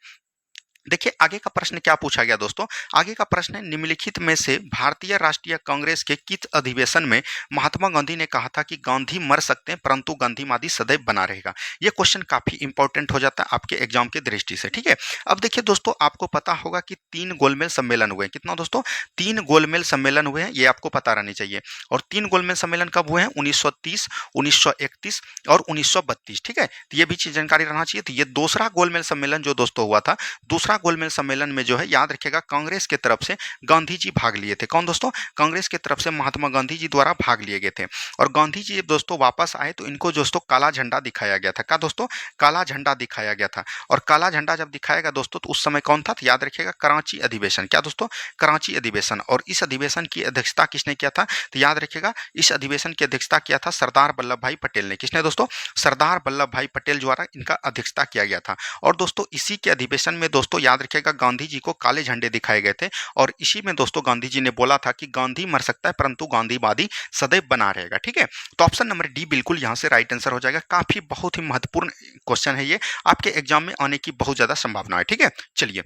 S1: देखिए आगे का प्रश्न क्या पूछा गया दोस्तों। आगे का प्रश्न है, निम्नलिखित में से भारतीय राष्ट्रीय कांग्रेस के किस अधिवेशन में महात्मा गांधी ने कहा था कि गांधी मर सकते हैं परंतु गांधीवादी सदैव बना रहेगा। यह क्वेश्चन काफी इंपॉर्टेंट हो जाता है आपके एग्जाम की दृष्टि से, ठीक है। अब देखिए दोस्तों, आपको पता होगा कि 3 गोलमेज सम्मेलन हुए हैं। कितना दोस्तों, 3 गोलमेज सम्मेलन हुए हैं, ये आपको पता रहनी चाहिए। और 3 गोलमेज सम्मेलन कब हुए हैं, 1930, 1931 और 1932, ठीक है। तो ये भी चीज जानकारी रहना चाहिए। तो ये दूसरा गोलमेज सम्मेलन जो दोस्तों हुआ था, दूसरा गोलमेज सम्मेलन में जो है याद रखिएगा कांग्रेस के तरफ से गांधी जी भाग लिए थे। कौन दोस्तों? कांग्रेस की तरफ से महात्मा गांधी जी द्वारा भाग लिए गए थे। और गांधी जी जब दोस्तों वापस आए तो इनको दोस्तों काला झंडा दिखाया गया था। क्या दोस्तों? काला झंडा दिखाया गया था। और काला झंडा जब दिखाया गया दोस्तों तो उस समय कौन था? तो याद रखिएगा कराची अधिवेशन। क्या दोस्तों? कराची अधिवेशन। और इस अधिवेशन की अध्यक्षता किसने किया था? तो याद रखिएगा इस अधिवेशन की अध्यक्षता किया था सरदार वल्लभ भाई पटेल ने। किसने दोस्तों? सरदार वल्लभ भाई पटेल द्वारा इनका अध्यक्षता किया गया था। और दोस्तों इसी के अधिवेशन में दोस्तों याद रखिएगा गांधी जी को काले झंडे दिखाए गए थे। और इसी में दोस्तों गांधी जी ने बोला था कि गांधी मर सकता है परंतु गांधीवादी सदैव बना रहेगा। ठीक है, तो ऑप्शन नंबर डी बिल्कुल यहाँ से राइट आंसर हो जाएगा। काफी बहुत ही महत्वपूर्ण क्वेश्चन है ये, आपके एग्जाम में आने की बहुत ज्यादा संभावना है। ठीक है, चलिए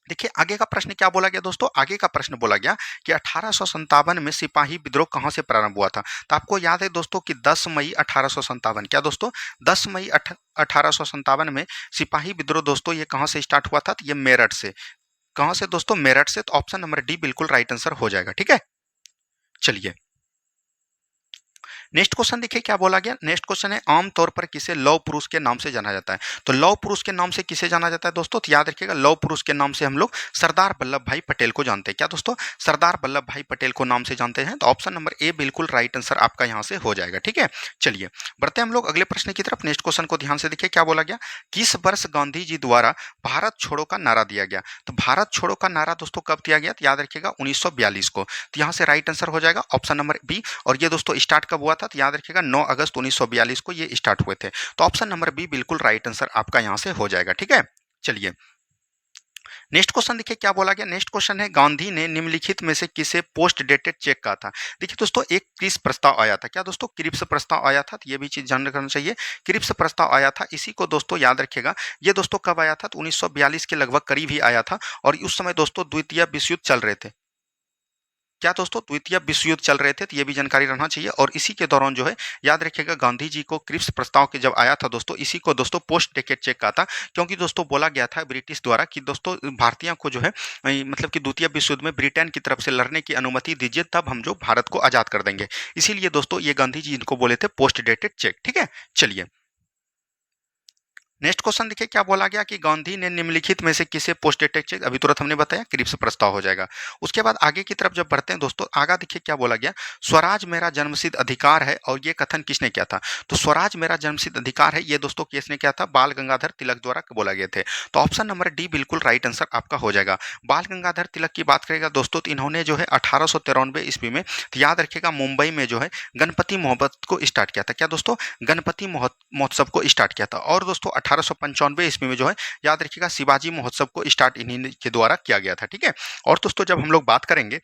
S1: देखिए आगे का प्रश्न क्या बोला गया दोस्तों। आगे का प्रश्न बोला गया कि 1857 में सिपाही विद्रोह कहां से प्रारंभ हुआ था। तो आपको याद है दोस्तों कि 10 मई 1857। क्या दोस्तों? 10 मई 1857 में सिपाही विद्रोह दोस्तों ये कहां से स्टार्ट हुआ था? तो ये मेरठ से। कहां से दोस्तों? मेरठ से। तो ऑप्शन नंबर डी बिल्कुल राइट आंसर हो जाएगा। ठीक है, चलिए नेक्स्ट क्वेश्चन देखिए क्या बोला गया। नेक्स्ट क्वेश्चन है आमतौर पर किसे लौह पुरुष के नाम से जाना जाता है। तो लौह पुरुष के नाम से किसे जाना जाता है दोस्तों? तो याद रखिएगा लौह पुरुष के नाम से हम लोग सरदार वल्लभ भाई पटेल को जानते हैं। क्या दोस्तों? सरदार वल्लभ भाई पटेल को नाम से जानते हैं। तो ऑप्शन नंबर ए बिल्कुल राइट आंसर आपका यहाँ से हो जाएगा। ठीक है, चलिए बढ़ते हैं हम लोग अगले प्रश्न की तरफ। नेक्स्ट क्वेश्चन को ध्यान से देखिए क्या बोला गया। किस वर्ष गांधी जी द्वारा भारत छोड़ो का नारा दिया गया। तो भारत छोड़ो का नारा दोस्तों कब दिया गया? तो याद रखिएगा 1942 को। तो यहाँ से राइट आंसर हो जाएगा ऑप्शन नंबर बी। और ये दोस्तों स्टार्ट कब हुआ था? तो याद रखिएगा 9 अगस्त 1942 को ये स्टार्ट हुए थे। तो ऑप्शन नंबर बी बिल्कुल राइट आंसर आपका यहां से हो जाएगा। ठीक है, चलिए नेक्स्ट क्वेश्चन देखिए क्या बोला गया। नेक्स्ट क्वेश्चन है गांधी ने निम्नलिखित में से किसे पोस्ट डेटेड चेक कहा था। देखिए दोस्तों एक क्रिप्स प्रस्ताव आया था। क्या दोस्तों? क्रिप्स प्रस्ताव आया था। तो ये भी चीज जान रखना चाहिए। क्रिप्स प्रस्ताव आया था, इसी को दोस्तों याद रखिएगा। ये दोस्तों कब आया था? तो 1942 के लगभग करीब ही आया था। और उस समय दोस्तों द्वितीय विश्व युद्ध चल रहे थे। क्या दोस्तों? द्वितीय विश्व युद्ध चल रहे थे। तो ये भी जानकारी रहना चाहिए। और इसी के दौरान जो है याद रखिएगा गांधी जी को क्रिप्स प्रस्ताव के जब आया था दोस्तों, इसी को दोस्तों पोस्ट डेकेड चेक कहा था। क्योंकि दोस्तों बोला गया था ब्रिटिश द्वारा कि दोस्तों भारतीयों को जो है मतलब कि द्वितीय विश्व युद्ध में ब्रिटेन की तरफ से लड़ने की अनुमति दीजिए, तब हम जो भारत को आजाद कर देंगे। इसीलिए दोस्तों ये गांधी जी इनको बोले थे पोस्ट डेटेड चेक। ठीक है, चलिए नेक्स्ट क्वेश्चन देखिए क्या बोला गया कि गांधी ने निम्नलिखित में से किसे पोस्ट डेटेड चेक, अभी तुरंत हमने बताया क्रिप्स प्रस्ताव हो जाएगा। उसके बाद आगे की तरफ जब बढ़ते हैं दोस्तों, आगे देखिए क्या बोला गया। स्वराज मेरा जन्मसिद्ध अधिकार है। और ये कथन किसने किया था? तो स्वराज मेरा जन्मसिद्ध अधिकार है ये दोस्तों किसने किया था? बाल गंगाधर तिलक द्वारा बोला गए थे। तो ऑप्शन नंबर डी बिल्कुल राइट आंसर आपका हो जाएगा। बाल गंगाधर तिलक की बात करेगा दोस्तों तो इन्होंने जो है 1893 ईस्वी में, तो याद रखिएगा मुंबई में जो है गणपति महोत्सव को स्टार्ट किया था। क्या दोस्तों? गणपति महोत्सव को स्टार्ट किया था। और दोस्तों 1895 ईस्वी में जो है याद रखिएगा शिवाजी महोत्सव को स्टार्ट इन्हीं के द्वारा किया गया था। ठीक है, और दोस्तों जब हम लोग बात करेंगे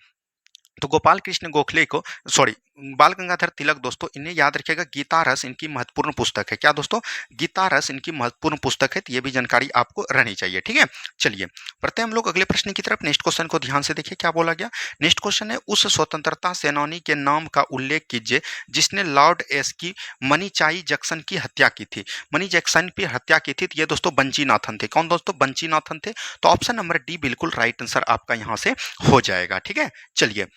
S1: तो गोपाल कृष्ण गोखले को, सॉरी बाल गंगाधर तिलक दोस्तों, इन्हें याद रखिएगा गीता रस इनकी महत्वपूर्ण पुस्तक है। क्या दोस्तों? गीता रस इनकी महत्वपूर्ण पुस्तक है। तो ये भी जानकारी आपको रहनी चाहिए। ठीक है, चलिए बढ़ते हैं हम लोग अगले प्रश्न की तरफ। नेक्स्ट क्वेश्चन को ध्यान से देखिए क्या बोला गया। नेक्स्ट क्वेश्चन है उस स्वतंत्रता सेनानी के नाम का उल्लेख कीजिए जिसने लॉर्ड एस की मनीचाई जैक्सन की हत्या की थी। मनी जैक्सन की हत्या की थी। तो ये दोस्तों बंशीनाथन थे। कौन दोस्तों? बंशीनाथन थे। तो ऑप्शन नंबर डी बिल्कुल राइट आंसर आपका यहाँ से हो जाएगा। ठीक है, चलिए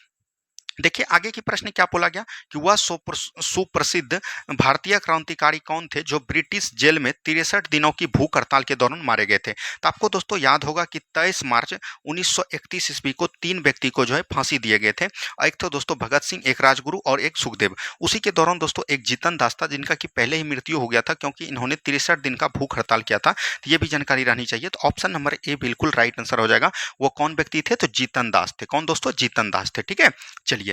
S1: देखिए आगे की प्रश्न क्या बोला गया कि वह सुप्रसिद्ध भारतीय क्रांतिकारी कौन थे जो ब्रिटिश जेल में 63 दिनों की भूख हड़ताल के दौरान मारे गए थे। तो आपको दोस्तों याद होगा कि 23 मार्च 1931 ईस्वी को 3 व्यक्ति को जो है फांसी दिए गए थे। एक तो दोस्तों भगत सिंह, एक राजगुरु और एक सुखदेव। उसी के दौरान दोस्तों एक जीतन दास था जिनका कि पहले ही मृत्यु हो गया था क्योंकि इन्होंने 63 दिन का भूख हड़ताल किया था। तो ये भी जानकारी रहनी चाहिए। तो ऑप्शन नंबर ए बिल्कुल राइट आंसर हो जाएगा। वो कौन व्यक्ति थे? तो जीतन दास थे। कौन दोस्तों? जीतन दास थे। ठीक है, चलिए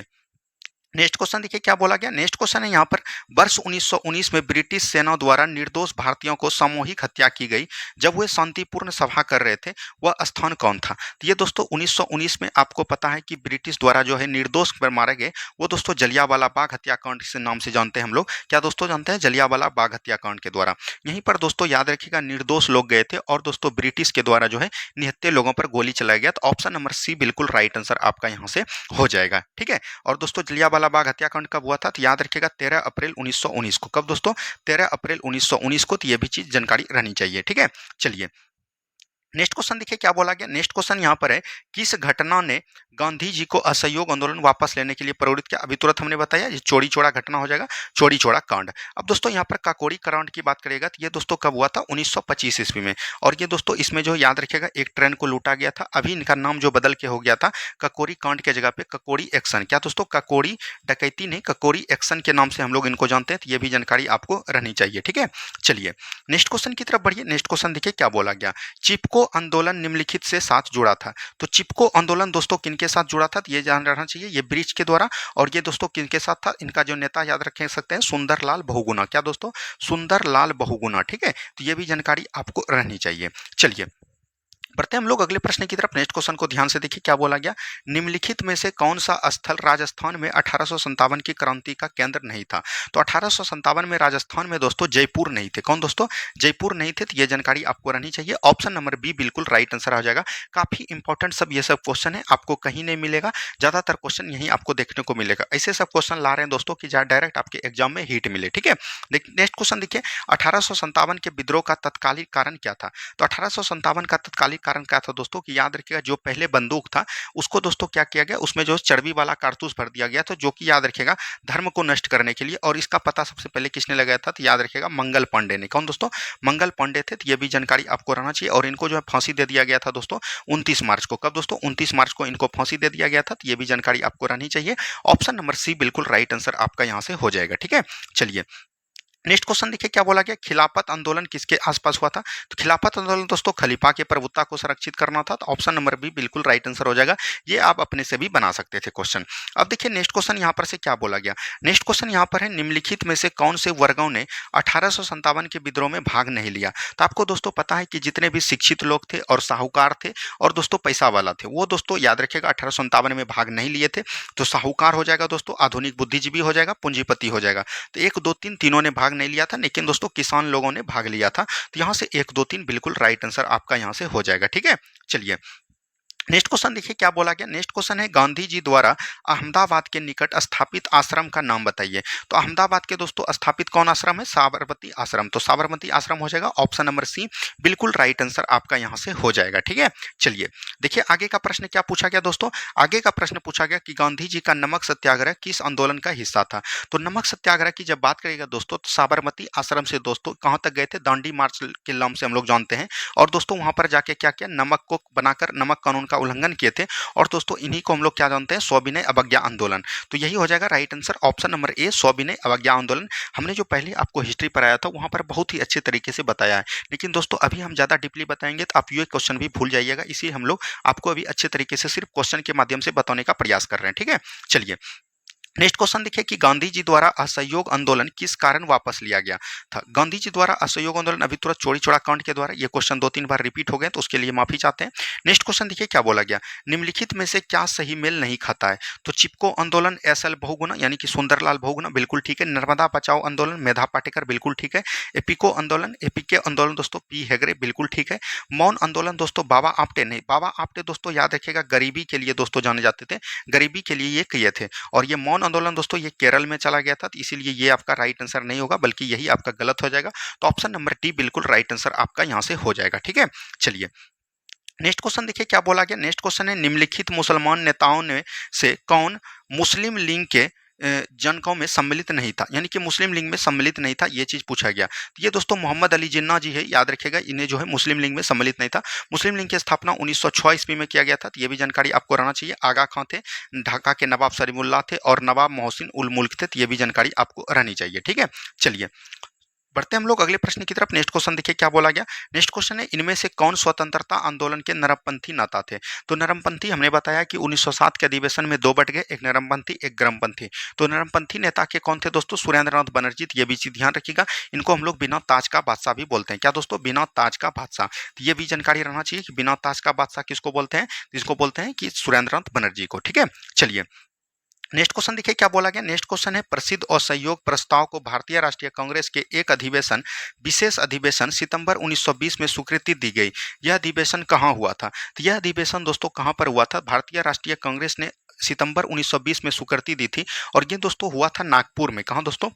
S1: नेक्स्ट क्वेश्चन देखिए क्या बोला गया। नेक्स्ट क्वेश्चन है यहाँ पर वर्ष 1919 में ब्रिटिश सेना द्वारा निर्दोष भारतीयों को सामूहिक हत्या की गई जब वे शांतिपूर्ण सभा कर रहे थे, वह स्थान कौन था? तो ये दोस्तों 1919 में आपको पता है कि ब्रिटिश द्वारा जो है निर्दोष पर मारे गए, वो दोस्तों जलियांवाला बाग हत्याकांड के नाम से जानते हैं हम लोग। क्या दोस्तों जानते हैं? जलियांवाला बाग हत्याकांड के द्वारा। यहीं पर दोस्तों याद रखिएगा निर्दोष लोग गए थे और दोस्तों ब्रिटिश के द्वारा जो है निहत्थे लोगों पर गोली चलाया गया। तो ऑप्शन नंबर सी बिल्कुल राइट आंसर आपका यहाँ से हो जाएगा। ठीक है, और दोस्तों जलियांवाला बाग हत्याकांड कब हुआ था? तो याद रखिएगा 13 अप्रैल 1919 को। कब दोस्तों? 13 अप्रैल 1919 को। तो ये भी चीज जानकारी रहनी चाहिए। ठीक है, चलिए नेक्स्ट क्वेश्चन देखिए क्या बोला गया। नेक्स्ट क्वेश्चन यहाँ पर है, किस घटना ने गांधी जी को असहयोग आंदोलन वापस लेने के लिए प्रेरित किया। अभी तुरंत हमने बताया ये चौरी चौरा घटना हो जाएगा, चौरी चौरा कांड। अब दोस्तों यहाँ पर काकोरी कांड की बात करेगा तो ये दोस्तों कब हुआ था, 1925 ईस्वी में। और ये दोस्तों इसमें जो याद रखिएगा एक ट्रेन को लूटा गया था, अभी इनका नाम जो बदल के हो गया था काकोरी कांड के जगह पे काकोरी एक्शन। क्या दोस्तों, काकोरी डकैती नहीं, काकोरी एक्शन के नाम से हम लोग इनको जानते हैं, तो ये भी जानकारी आपको रहनी चाहिए। ठीक है, चलिए नेक्स्ट क्वेश्चन की तरफ बढ़िए। नेक्स्ट क्वेश्चन देखिए क्या बोला गया। चिपको आंदोलन निम्नलिखित से साथ जुड़ा था। तो चिपको आंदोलन दोस्तों किनके साथ जुड़ा था, तो ये जान रहना चाहिए, ये ब्रिज के द्वारा। और ये दोस्तों किनके साथ था, इनका जो नेता याद रख सकते हैं, सुंदरलाल बहुगुणा। क्या दोस्तों, सुंदरलाल बहुगुणा। ठीक है, तो ये भी जानकारी आपको रहनी चाहिए। चलिए बढ़ते हैं हम लोग अगले प्रश्न की तरफ। नेक्स्ट क्वेश्चन को ध्यान से देखिए क्या बोला गया। निम्नलिखित में से कौन सा स्थल राजस्थान में 1857 की क्रांति का केंद्र नहीं था। तो 1857 में राजस्थान में दोस्तों जयपुर नहीं थे। कौन दोस्तों, जयपुर नहीं थे, तो ये जानकारी आपको रहनी चाहिए। ऑप्शन नंबर बी बिल्कुल राइट आंसर हो जाएगा। काफी इंपॉर्टेंट सब ये सब क्वेश्चन है, आपको कहीं नहीं मिलेगा, ज्यादातर क्वेश्चन यही आपको देखने को मिलेगा। ऐसे सब क्वेश्चन ला रहे हैं दोस्तों कि डायरेक्ट आपके एग्जाम में हिट मिले। ठीक है, नेक्स्ट क्वेश्चन देखिए, 1857 के विद्रोह का तत्कालिक कारण क्या था। तो 1857 का तत्कालिक कारण क्या था दोस्तों, कि याद रखिएगा जो पहले बंदूक था उसको दोस्तों क्या किया गया, उसमें जो चर्बी वाला कारतूस भर दिया गया था, जो कि याद रखिएगा धर्म को नष्ट करने के लिए। और इसका पता सबसे पहले किसने लगाया था, तो याद रखिएगा मंगल पांडे ने। कौन दोस्तों, मंगल पांडे थे। तो ये भी जानकारी आपको रहना चाहिए। और इनको जो है फांसी दे दिया गया था दोस्तों 29 मार्च को। कब दोस्तों, 29 मार्च को इनको फांसी दे दिया गया था। तो ये भी जानकारी आपको रहनी चाहिए। ऑप्शन नंबर सी बिल्कुल राइट आंसर आपका यहाँ से हो जाएगा। ठीक है, चलिए नेक्स्ट क्वेश्चन देखिए क्या बोला गया। खिलाफत आंदोलन किसके आसपास हुआ था। तो खिलाफत आंदोलन दोस्तों खलीफा के प्रभुत्व को संरक्षित करना था। तो ऑप्शन नंबर बी बिल्कुल राइट आंसर हो जाएगा। ये आप अपने से भी बना सकते थे क्वेश्चन। अब देखिए नेक्स्ट क्वेश्चन यहाँ पर से क्या बोला गया। नेक्स्ट क्वेश्चन यहाँ पर है, निम्नलिखित में से कौन से वर्गों ने 1857 के विद्रोह में भाग नहीं लिया। तो आपको दोस्तों पता है कि जितने भी शिक्षित लोग थे और साहूकार थे और दोस्तों पैसा वाला थे, वो दोस्तों याद रखिएगा 1857 में भाग नहीं लिए थे। तो साहूकार हो जाएगा दोस्तों, आधुनिक बुद्धिजीवी हो जाएगा, पूंजीपति हो जाएगा। तो 1 2 3 तीनों ने भाग नहीं लिया था, लेकिन दोस्तों किसान लोगों ने भाग लिया था। तो यहां से 1 2 3 बिल्कुल राइट आंसर आपका यहां से हो जाएगा। ठीक है, चलिए नेक्स्ट क्वेश्चन देखिए क्या बोला गया। नेक्स्ट क्वेश्चन है, गांधी जी द्वारा अहमदाबाद के निकट स्थापित आश्रम का नाम बताइए। तो अहमदाबाद के दोस्तों स्थापित कौन आश्रम है, साबरमती आश्रम। तो साबरमती आश्रम हो जाएगा। ऑप्शन नंबर सी बिल्कुल राइट आंसर आपका यहां से हो जाएगा। ठीक है, चलिए देखिए आगे का प्रश्न क्या पूछा गया दोस्तों। आगे का प्रश्न पूछा गया कि गांधी जी का नमक सत्याग्रह किस आंदोलन का हिस्सा था। तो नमक सत्याग्रह की जब बात करेगा दोस्तों, तो साबरमती आश्रम से दोस्तों कहां तक गए थे, दांडी मार्च के नाम से हम लोग जानते हैं। और दोस्तों वहां पर जाके क्या किया, नमक को बनाकर नमक कानून का उल्लंघन किए थे। और दोस्तों इन्हीं को हम लोग क्या जानते हैं, सविनय अवज्ञा आंदोलन। तो यही हो जाएगा right answer. Option number A सविनय अवज्ञा आंदोलन। हमने जो पहले आपको हिस्ट्री पढ़ाया था वहां पर बहुत ही अच्छे तरीके से बताया है, लेकिन दोस्तों अभी हम ज्यादा डीपली बताएंगे तो आप ये क्वेश्चन भी भूल जाइएगा। इसीलिए हम लोग आपको अभी अच्छे तरीके से सिर्फ क्वेश्चन के माध्यम से बताने का प्रयास कर रहे हैं। ठीक है, चलिए नेक्स्ट क्वेश्चन देखिए कि गांधी जी द्वारा असहयोग आंदोलन किस कारण वापस लिया गया था। गांधी जी द्वारा असहयोग आंदोलन अभी तुरंत चौरी चौरा कांड के द्वारा, ये क्वेश्चन 2 3 बार रिपीट हो गए तो उसके लिए माफी चाहते हैं। नेक्स्ट क्वेश्चन देखिए क्या बोला गया। निम्नलिखित में से क्या सही मेल नहीं खाता है। तो चिपको आंदोलन एसएल बहुगुणा यानी कि सुंदरलाल बहुगुणा बिल्कुल ठीक है। नर्मदा बचाओ आंदोलन मेधा पाटेकर बिल्कुल ठीक है। एपिको आंदोलन एपीके आंदोलन दोस्तों पी हेगड़े बिल्कुल ठीक है। मौन आंदोलन दोस्तों बाबा आप्टे नहीं, बाबा आप्टे दोस्तों याद रखिएगा गरीबी के लिए दोस्तों जाने जाते थे, गरीबी के लिए ये किए थे। और ये मौन आंदोलन दोस्तों ये केरल में चला गया था, तो इसीलिए ये आपका राइट आंसर नहीं होगा, बल्कि यही आपका गलत हो जाएगा। तो ऑप्शन नंबर डी बिल्कुल राइट आंसर आपका यहां से हो जाएगा। ठीक है, चलिए नेक्स्ट क्वेश्चन देखिए क्या बोला गया। नेक्स्ट क्वेश्चन है, निम्नलिखित मुसलमान नेताओं ने से कौन मुस्लिम लीग के जनकों में सम्मिलित नहीं था, यानी कि मुस्लिम लीग में सम्मिलित नहीं था, ये चीज पूछा गया। तो ये दोस्तों मोहम्मद अली जिन्ना जी है, याद रखिएगा इन्हें जो है मुस्लिम लीग में सम्मिलित नहीं था। मुस्लिम लीग की स्थापना 1906 ईस्वी में किया गया था, तो ये भी जानकारी आपको रहना चाहिए। आगा खां थे, ढाका के नवाब सलीमुल्लाह थे और नवाब मोहसिन उल मुल्क थे, तो ये भी जानकारी आपको रहनी चाहिए। ठीक है, चलिए बढ़ते हम लोग अगले प्रश्न की तरफ। नेक्स्ट क्वेश्चन देखिए क्या बोला गया। नेक्स्ट क्वेश्चन है, इनमें से कौन स्वतंत्रता आंदोलन के नरमपंथी नेता थे। तो नरमपंथी हमने बताया कि 1907 के अधिवेशन में 2 बट गए, एक नरमपंथी एक ग्रमपंथी। तो नरमपंथी नेता के कौन थे दोस्तों, सुरेंद्रनाथ बनर्जी। ये भी चीज ध्यान रखिएगा, इनको हम लोग बिना ताज का बादशाह भी बोलते हैं। क्या दोस्तों, बिना ताज का बादशाह। तो ये भी जानकारी रहना चाहिए कि बिना ताज का बादशाह किसको बोलते हैं, जिसको बोलते हैं कि सुरेंद्रनाथ बनर्जी को। ठीक है, चलिए नेक्स्ट क्वेश्चन देखिए क्या बोला गया। नेक्स्ट क्वेश्चन है, प्रसिद्ध असहयोग प्रस्ताव को भारतीय राष्ट्रीय कांग्रेस के एक अधिवेशन विशेष अधिवेशन सितंबर 1920 में स्वीकृति दी गई। यह अधिवेशन कहाँ हुआ था। तो यह अधिवेशन दोस्तों कहाँ पर हुआ था, भारतीय राष्ट्रीय कांग्रेस ने सितंबर 1920 में स्वीकृति दी थी। और ये दोस्तों हुआ था नागपुर में। कहाँ दोस्तों,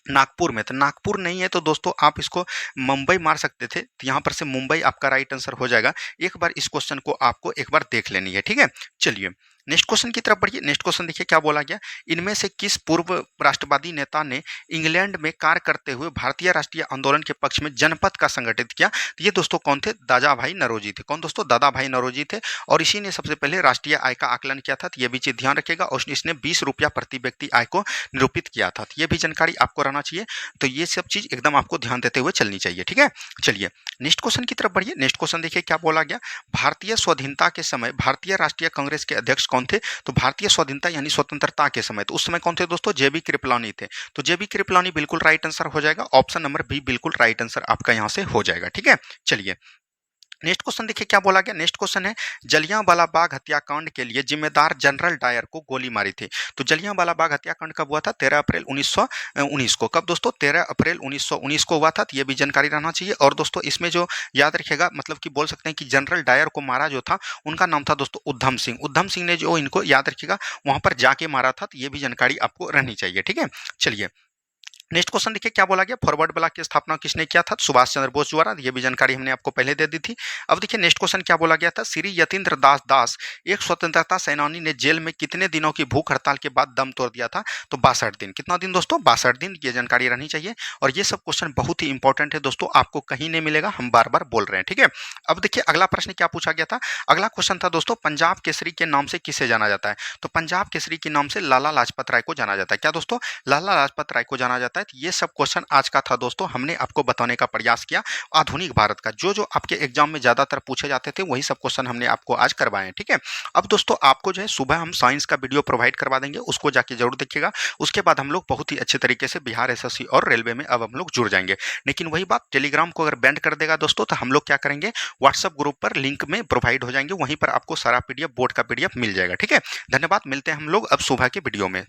S1: नागपुर में, तो नागपुर नहीं है तो दोस्तों आप इसको मुंबई मार सकते थे, तो यहाँ पर से मुंबई आपका राइट आंसर हो जाएगा। एक बार इस क्वेश्चन को आपको एक बार देख लेनी है, ठीक है। चलिए नेक्स्ट क्वेश्चन की तरफ बढ़िए। नेक्स्ट क्वेश्चन देखिए क्या बोला गया, इनमें से किस पूर्व राष्ट्रवादी नेता ने इंग्लैंड में कार्य करते हुए भारतीय राष्ट्रीय आंदोलन के पक्ष में जनपथ का संगठित किया। तो ये दोस्तों कौन थे, दादा भाई नौरोजी थे। कौन दोस्तों, दादा भाई नौरोजी थे, और इसी ने सबसे पहले राष्ट्रीय आय का आकलन किया था। तो ये भी चीज ध्यान रखिएगा, और इसने 20 रुपया प्रति व्यक्ति आय को निरूपित किया था। तो ये भी जानकारी आपको रहना चाहिए। तो ये सब चीज एकदम आपको ध्यान देते हुए चलनी चाहिए, ठीक है। चलिए नेक्स्ट क्वेश्चन की तरफ बढ़िए। नेक्स्ट क्वेश्चन देखिए क्या बोला गया, भारतीय स्वाधीनता के समय भारतीय राष्ट्रीय कांग्रेस के अध्यक्ष कौन थे। तो भारतीय स्वाधीनता यानी स्वतंत्रता के समय, तो उस समय कौन थे दोस्तों, जेबी कृपलानी थे। तो जेबी कृपलानी बिल्कुल राइट आंसर हो जाएगा, ऑप्शन नंबर बी बिल्कुल राइट आंसर आपका यहाँ से हो जाएगा, ठीक है। चलिए नेक्स्ट क्वेश्चन देखिए क्या बोला गया। नेक्स्ट क्वेश्चन है, जलियांवाला बाग हत्याकांड के लिए जिम्मेदार जनरल डायर को गोली मारी थी। तो जलियांवाला बाग हत्याकांड कब हुआ था, 13 अप्रैल 1919 को। कब दोस्तों, 13 अप्रैल 1919 को हुआ था। तो ये भी जानकारी रहना चाहिए। और दोस्तों इसमें जो याद रखिएगा, मतलब कि बोल सकते हैं कि जनरल डायर को मारा जो था, उनका नाम था दोस्तों उधम सिंह। उधम सिंह ने जो इनको याद रखिएगा वहां पर जाके मारा था। तो ये भी जानकारी आपको रहनी चाहिए, ठीक है। चलिए नेक्स्ट क्वेश्चन देखिए क्या बोला गया, फॉरवर्ड ब्लॉक की स्थापना किसने किया था, सुभाष चंद्र बोस द्वारा। ये भी जानकारी हमने आपको पहले दे दी थी। अब देखिए नेक्स्ट क्वेश्चन क्या बोला गया था, श्री यतीन्द्र दास दास एक स्वतंत्रता सेनानी ने जेल में कितने दिनों की भूख हड़ताल के बाद दम तोड़ दिया था। तो 62 दिन। कितना दिन दोस्तों, 62 दिन। ये जानकारी रहनी चाहिए। और ये सब क्वेश्चन बहुत ही इंपॉर्टेंट है दोस्तों, आपको कहीं नहीं मिलेगा, हम बार बार बोल रहे हैं, ठीक है। अब देखिए अगला प्रश्न क्या पूछा गया था। अगला क्वेश्चन था दोस्तों, पंजाब केसरी के नाम से किसे जाना जाता है। तो पंजाब केसरी के नाम से लाला लाजपत राय को जाना जाता है। क्या दोस्तों, लाला लाजपत राय को जाना जाता है। तो ये सब क्वेश्चन आज का था दोस्तों, हमने आपको बताने का प्रयास किया आधुनिक भारत का। जो जो आपके एग्जाम में ज्यादातर पूछे जाते थे वही सब क्वेश्चन हमने आपको आज करवाए हैं, ठीक है। अब दोस्तों आपको जो है सुबह हम साइंस का वीडियो प्रोवाइड करवा देंगे, उसको जाके जरूर देखिएगा। उसके बाद हम लोग बहुत ही अच्छे तरीके से बिहार एसएससी और रेलवे में अब हम लोग जुड़ जाएंगे। लेकिन वही बात, टेलीग्राम को अगर बैंड कर देगा दोस्तों, तो हम लोग क्या करेंगे, व्हाट्सएप ग्रुप पर लिंक में प्रोवाइड हो जाएंगे, वहीं पर आपको सारा पीडीएफ, बोर्ड का पीडीएफ मिल जाएगा, ठीक है। धन्यवाद, मिलते हैं हम लोग अब सुबह के वीडियो में।